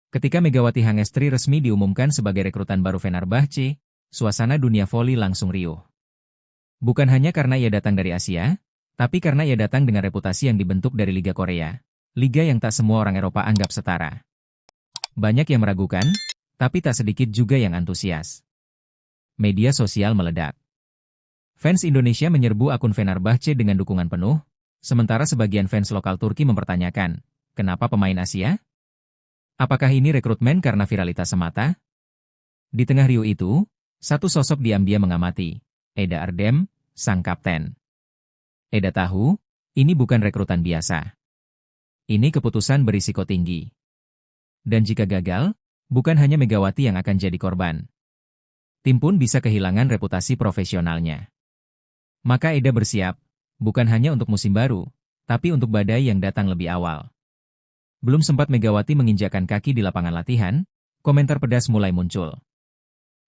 Ketika Megawati Hangestri resmi diumumkan sebagai rekrutan baru Fenerbahce, suasana dunia voli langsung riuh. Bukan hanya karena ia datang dari Asia, tapi karena ia datang dengan reputasi yang dibentuk dari Liga Korea, liga yang tak semua orang Eropa anggap setara. Banyak yang meragukan, tapi tak sedikit juga yang antusias. Media sosial meledak. Fans Indonesia menyerbu akun Fenerbahce dengan dukungan penuh, sementara sebagian fans lokal Turki mempertanyakan, kenapa pemain Asia? Apakah ini rekrutmen karena viralitas semata? Di tengah riuh itu, satu sosok diam-diam mengamati, Eda Erdem, sang kapten. Eda tahu, ini bukan rekrutan biasa. Ini keputusan berisiko tinggi. Dan jika gagal, bukan hanya Megawati yang akan jadi korban. Tim pun bisa kehilangan reputasi profesionalnya. Maka Eda bersiap, bukan hanya untuk musim baru, tapi untuk badai yang datang lebih awal. Belum sempat Megawati menginjakkan kaki di lapangan latihan, komentar pedas mulai muncul.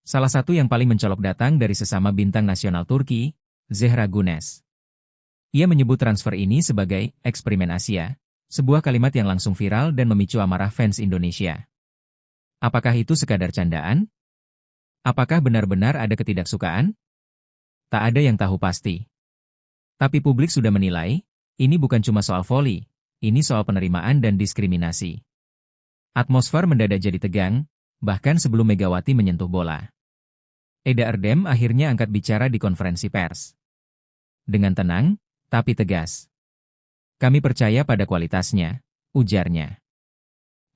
Salah satu yang paling mencolok datang dari sesama bintang nasional Turki, Zehra Gunes. Ia menyebut transfer ini sebagai eksperimen Asia, sebuah kalimat yang langsung viral dan memicu amarah fans Indonesia. Apakah itu sekadar candaan? Apakah benar-benar ada ketidaksukaan? Tak ada yang tahu pasti. Tapi publik sudah menilai, ini bukan cuma soal voli, ini soal penerimaan dan diskriminasi. Atmosfer mendadak jadi tegang, bahkan sebelum Megawati menyentuh bola. Eda Erdem akhirnya angkat bicara di konferensi pers. Dengan tenang, tapi tegas. Kami percaya pada kualitasnya, ujarnya.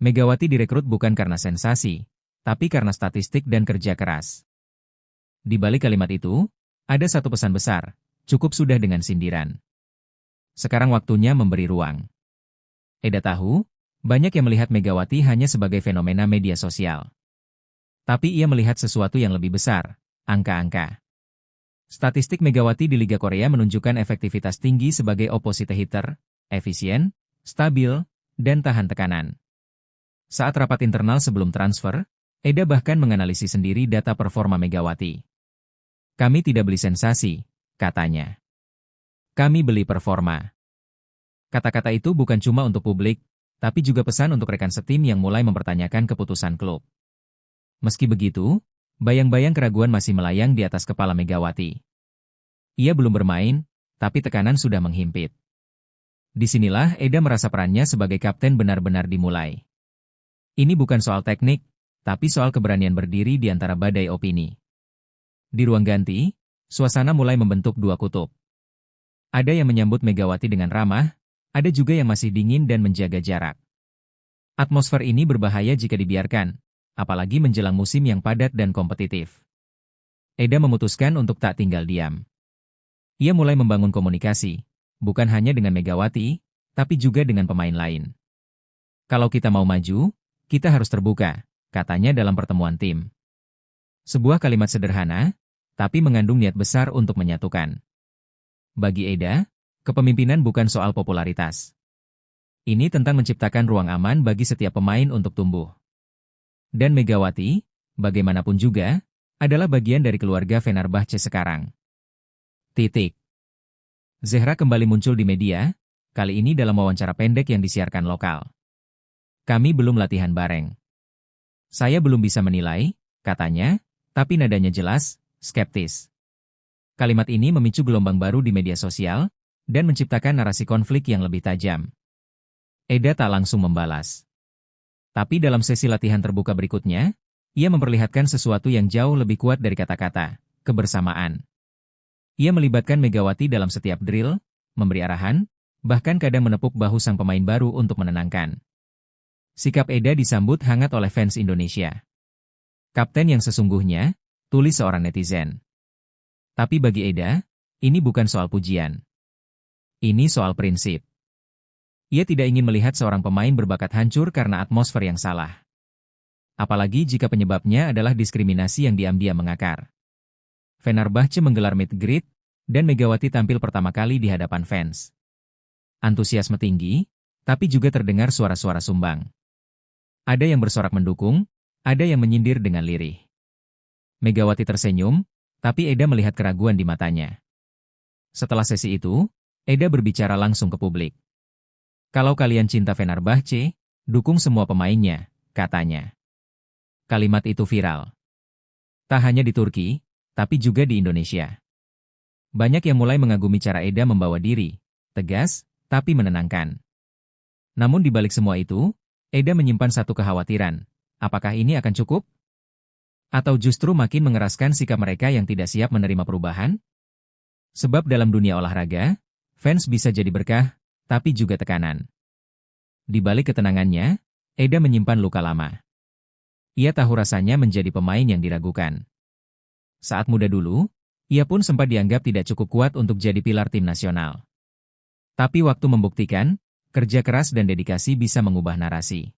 Megawati direkrut bukan karena sensasi, tapi karena statistik dan kerja keras. Di balik kalimat itu, ada satu pesan besar, cukup sudah dengan sindiran. Sekarang waktunya memberi ruang. Eda tahu, banyak yang melihat Megawati hanya sebagai fenomena media sosial. Tapi ia melihat sesuatu yang lebih besar, angka-angka. Statistik Megawati di Liga Korea menunjukkan efektivitas tinggi sebagai opposite hitter, efisien, stabil, dan tahan tekanan. Saat rapat internal sebelum transfer, Eda bahkan menganalisis sendiri data performa Megawati. Kami tidak beli sensasi, katanya. Kami beli performa. Kata-kata itu bukan cuma untuk publik, tapi juga pesan untuk rekan setim yang mulai mempertanyakan keputusan klub. Meski begitu, bayang-bayang keraguan masih melayang di atas kepala Megawati. Ia belum bermain, tapi tekanan sudah menghimpit. Disinilah Eda merasa perannya sebagai kapten benar-benar dimulai. Ini bukan soal teknik, tapi soal keberanian berdiri di antara badai opini. Di ruang ganti, suasana mulai membentuk dua kutub. Ada yang menyambut Megawati dengan ramah, ada juga yang masih dingin dan menjaga jarak. Atmosfer ini berbahaya jika dibiarkan, apalagi menjelang musim yang padat dan kompetitif. Eda memutuskan untuk tak tinggal diam. Ia mulai membangun komunikasi, bukan hanya dengan Megawati, tapi juga dengan pemain lain. Kalau kita mau maju, kita harus terbuka, katanya dalam pertemuan tim. Sebuah kalimat sederhana, tapi mengandung niat besar untuk menyatukan. Bagi Eda, kepemimpinan bukan soal popularitas. Ini tentang menciptakan ruang aman bagi setiap pemain untuk tumbuh. Dan Megawati, bagaimanapun juga, adalah bagian dari keluarga Fenerbahce sekarang. Titik. Zehra kembali muncul di media, kali ini dalam wawancara pendek yang disiarkan lokal. Kami belum latihan bareng. Saya belum bisa menilai, katanya, tapi nadanya jelas, skeptis. Kalimat ini memicu gelombang baru di media sosial, dan menciptakan narasi konflik yang lebih tajam. Eda tak langsung membalas. Tapi dalam sesi latihan terbuka berikutnya, ia memperlihatkan sesuatu yang jauh lebih kuat dari kata-kata, kebersamaan. Ia melibatkan Megawati dalam setiap drill, memberi arahan, bahkan kadang menepuk bahu sang pemain baru untuk menenangkan. Sikap Eda disambut hangat oleh fans Indonesia. Kapten yang sesungguhnya, tulis seorang netizen. Tapi bagi Eda, ini bukan soal pujian. Ini soal prinsip. Ia tidak ingin melihat seorang pemain berbakat hancur karena atmosfer yang salah. Apalagi jika penyebabnya adalah diskriminasi yang diam-diam mengakar. Fenerbahce menggelar meet greet, dan Megawati tampil pertama kali di hadapan fans. Antusiasme tinggi, tapi juga terdengar suara-suara sumbang. Ada yang bersorak mendukung, ada yang menyindir dengan lirih. Megawati tersenyum, tapi Eda melihat keraguan di matanya. Setelah sesi itu, Eda berbicara langsung ke publik. Kalau kalian cinta Fenerbahce, dukung semua pemainnya, katanya. Kalimat itu viral. Tak hanya di Turki, tapi juga di Indonesia. Banyak yang mulai mengagumi cara Eda membawa diri, tegas, tapi menenangkan. Namun di balik semua itu, Eda menyimpan satu kekhawatiran. Apakah ini akan cukup? Atau justru makin mengeraskan sikap mereka yang tidak siap menerima perubahan? Sebab dalam dunia olahraga, fans bisa jadi berkah, tapi juga tekanan. Di balik ketenangannya, Eda menyimpan luka lama. Ia tahu rasanya menjadi pemain yang diragukan. Saat muda dulu, ia pun sempat dianggap tidak cukup kuat untuk jadi pilar tim nasional. Tapi waktu membuktikan, kerja keras dan dedikasi bisa mengubah narasi.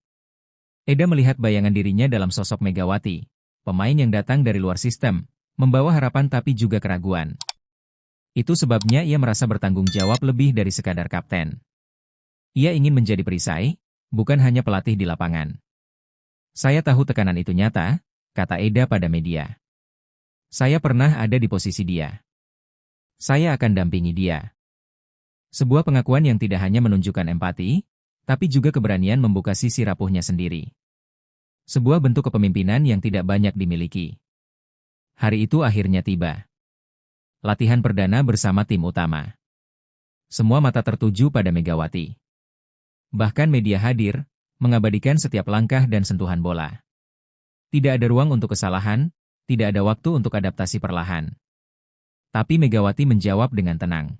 Eda melihat bayangan dirinya dalam sosok Megawati, pemain yang datang dari luar sistem, membawa harapan tapi juga keraguan. Itu sebabnya ia merasa bertanggung jawab lebih dari sekadar kapten. Ia ingin menjadi perisai, bukan hanya pelatih di lapangan. Saya tahu tekanan itu nyata, kata Eda pada media. Saya pernah ada di posisi dia. Saya akan dampingi dia. Sebuah pengakuan yang tidak hanya menunjukkan empati, tapi juga keberanian membuka sisi rapuhnya sendiri. Sebuah bentuk kepemimpinan yang tidak banyak dimiliki. Hari itu akhirnya tiba. Latihan perdana bersama tim utama. Semua mata tertuju pada Megawati. Bahkan media hadir, mengabadikan setiap langkah dan sentuhan bola. Tidak ada ruang untuk kesalahan, tidak ada waktu untuk adaptasi perlahan. Tapi Megawati menjawab dengan tenang.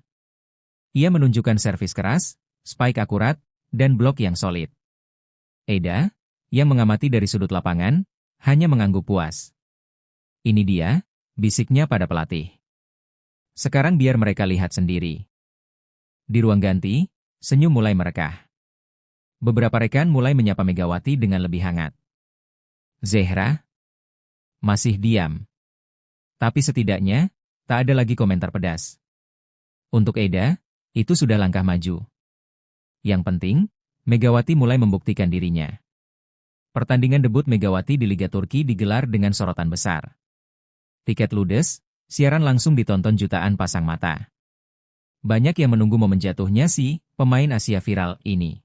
Ia menunjukkan servis keras, spike akurat, dan blok yang solid. Eda, yang mengamati dari sudut lapangan, hanya mengangguk puas. Ini dia, bisiknya pada pelatih. Sekarang biar mereka lihat sendiri. Di ruang ganti, senyum mulai merekah. Beberapa rekan mulai menyapa Megawati dengan lebih hangat. Zehra masih diam. Tapi setidaknya, tak ada lagi komentar pedas. Untuk Eda, itu sudah langkah maju. Yang penting, Megawati mulai membuktikan dirinya. Pertandingan debut Megawati di Liga Turki digelar dengan sorotan besar. Tiket ludes, siaran langsung ditonton jutaan pasang mata. Banyak yang menunggu momen jatuhnya si pemain Asia viral ini.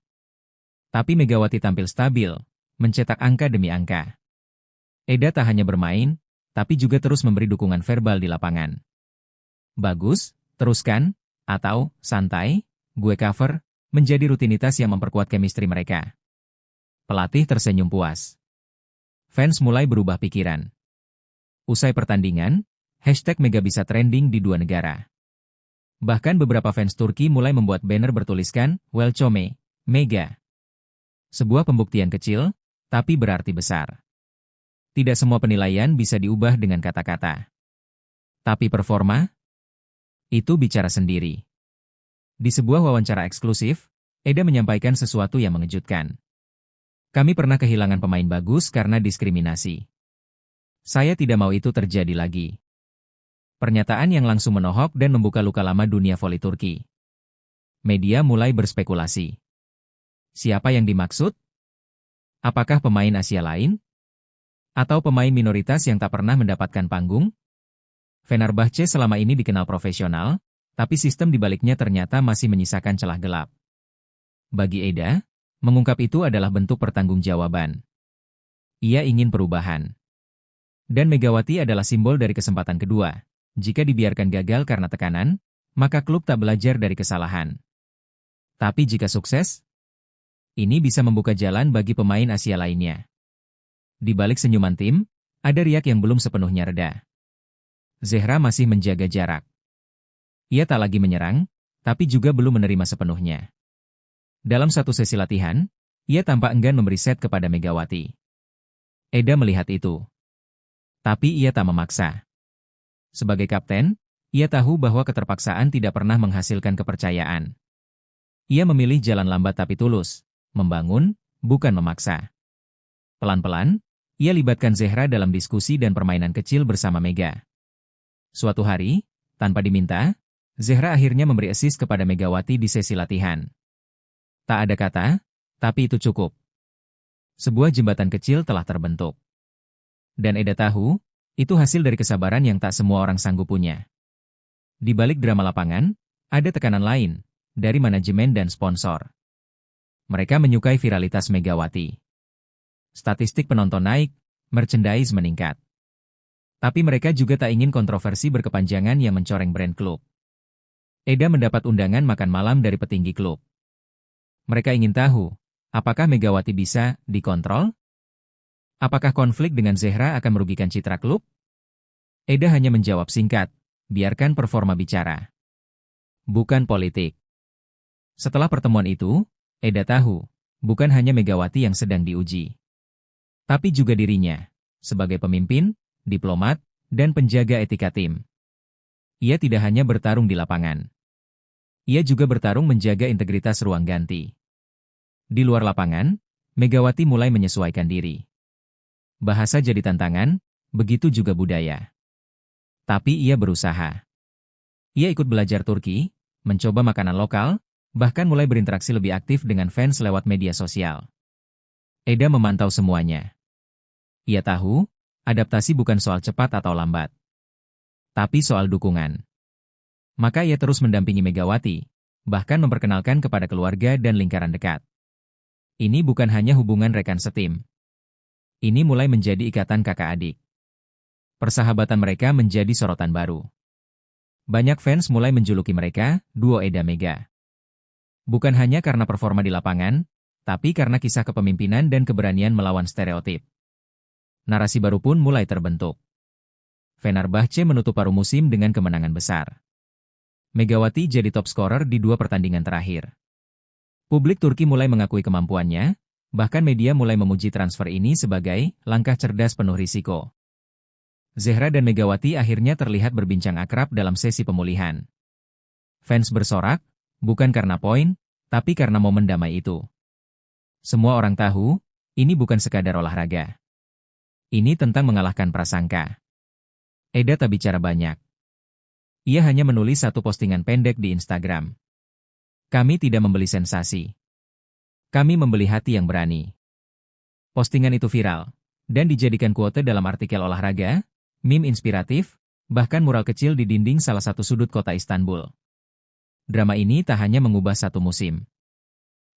Tapi Megawati tampil stabil, mencetak angka demi angka. Eda tak hanya bermain, tapi juga terus memberi dukungan verbal di lapangan. Bagus, teruskan, atau santai, gue cover, menjadi rutinitas yang memperkuat chemistry mereka. Pelatih tersenyum puas. Fans mulai berubah pikiran. Usai pertandingan, hashtag Mega bisa trending di dua negara. Bahkan beberapa fans Turki mulai membuat banner bertuliskan, Welcome, Mega. Sebuah pembuktian kecil, tapi berarti besar. Tidak semua penilaian bisa diubah dengan kata-kata. Tapi performa? Itu bicara sendiri. Di sebuah wawancara eksklusif, Eda menyampaikan sesuatu yang mengejutkan. Kami pernah kehilangan pemain bagus karena diskriminasi. Saya tidak mau itu terjadi lagi. Pernyataan yang langsung menohok dan membuka luka lama dunia voli Turki. Media mulai berspekulasi. Siapa yang dimaksud? Apakah pemain Asia lain? Atau pemain minoritas yang tak pernah mendapatkan panggung? Fenerbahce selama ini dikenal profesional, tapi sistem di baliknya ternyata masih menyisakan celah gelap. Bagi Eda, mengungkap itu adalah bentuk pertanggungjawaban. Ia ingin perubahan. Dan Megawati adalah simbol dari kesempatan kedua. Jika dibiarkan gagal karena tekanan, maka klub tak belajar dari kesalahan. Tapi jika sukses, ini bisa membuka jalan bagi pemain Asia lainnya. Di balik senyuman tim, ada riak yang belum sepenuhnya reda. Zehra masih menjaga jarak. Ia tak lagi menyerang, tapi juga belum menerima sepenuhnya. Dalam satu sesi latihan, ia tampak enggan memberi set kepada Megawati. Eda melihat itu. Tapi ia tak memaksa. Sebagai kapten, ia tahu bahwa keterpaksaan tidak pernah menghasilkan kepercayaan. Ia memilih jalan lambat tapi tulus, membangun, bukan memaksa. Pelan-pelan, ia libatkan Zehra dalam diskusi dan permainan kecil bersama Mega. Suatu hari, tanpa diminta, Zehra akhirnya memberi assist kepada Megawati di sesi latihan. Tak ada kata, tapi itu cukup. Sebuah jembatan kecil telah terbentuk. Dan Eda tahu, itu hasil dari kesabaran yang tak semua orang sanggup punya. Di balik drama lapangan, ada tekanan lain, dari manajemen dan sponsor. Mereka menyukai viralitas Megawati. statistik penonton naik, merchandise meningkat. Tapi mereka juga tak ingin kontroversi berkepanjangan yang mencoreng brand klub. Eda mendapat undangan makan malam dari petinggi klub. Mereka ingin tahu, apakah Megawati bisa dikontrol? Apakah konflik dengan Zehra akan merugikan citra klub? Eda hanya menjawab singkat, biarkan performa bicara. Bukan politik. Setelah pertemuan itu, Eda tahu, bukan hanya Megawati yang sedang diuji. Tapi juga dirinya, sebagai pemimpin, diplomat, dan penjaga etika tim. Ia tidak hanya bertarung di lapangan. Ia juga bertarung menjaga integritas ruang ganti. Di luar lapangan, Megawati mulai menyesuaikan diri. Bahasa jadi tantangan, begitu juga budaya. Tapi ia berusaha. Ia ikut belajar Turki, mencoba makanan lokal, bahkan mulai berinteraksi lebih aktif dengan fans lewat media sosial. Eda memantau semuanya. Ia tahu, adaptasi bukan soal cepat atau lambat, tapi soal dukungan. Maka ia terus mendampingi Megawati, bahkan memperkenalkan kepada keluarga dan lingkaran dekat. Ini bukan hanya hubungan rekan setim. Ini mulai menjadi ikatan kakak adik. Persahabatan mereka menjadi sorotan baru. Banyak fans mulai menjuluki mereka, duo Eda Mega. Bukan hanya karena performa di lapangan, tapi karena kisah kepemimpinan dan keberanian melawan stereotip. Narasi baru pun mulai terbentuk. Fenerbahce menutup paruh musim dengan kemenangan besar. Megawati jadi top scorer di 2 pertandingan terakhir. Publik Turki mulai mengakui kemampuannya, bahkan media mulai memuji transfer ini sebagai langkah cerdas penuh risiko. Zehra dan Megawati akhirnya terlihat berbincang akrab dalam sesi pemulihan. Fans bersorak, bukan karena poin, tapi karena momen damai itu. Semua orang tahu, ini bukan sekadar olahraga. Ini tentang mengalahkan prasangka. Eda tak bicara banyak. Ia hanya menulis satu postingan pendek di Instagram. Kami tidak membeli sensasi. Kami membeli hati yang berani. Postingan itu viral, dan dijadikan quote dalam artikel olahraga, meme inspiratif, bahkan mural kecil di dinding salah satu sudut kota Istanbul. Drama ini tak hanya mengubah satu musim,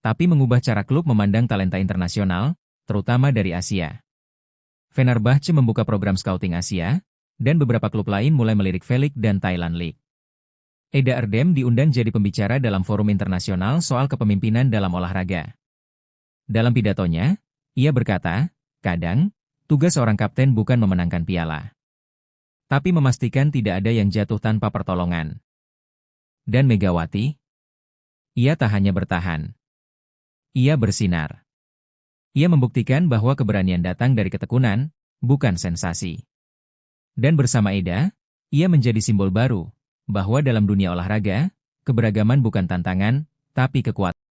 tapi mengubah cara klub memandang talenta internasional, terutama dari Asia. Fenerbahce membuka program scouting Asia, dan beberapa klub lain mulai melirik V-League dan Thailand League. Eda Erdem diundang jadi pembicara dalam forum internasional soal kepemimpinan dalam olahraga. Dalam pidatonya, ia berkata, kadang, tugas seorang kapten bukan memenangkan piala, tapi memastikan tidak ada yang jatuh tanpa pertolongan. Dan Megawati? Ia tak hanya bertahan. Ia bersinar. Ia membuktikan bahwa keberanian datang dari ketekunan, bukan sensasi. Dan bersama Eda, ia menjadi simbol baru, bahwa dalam dunia olahraga, keberagaman bukan tantangan, tapi kekuatan.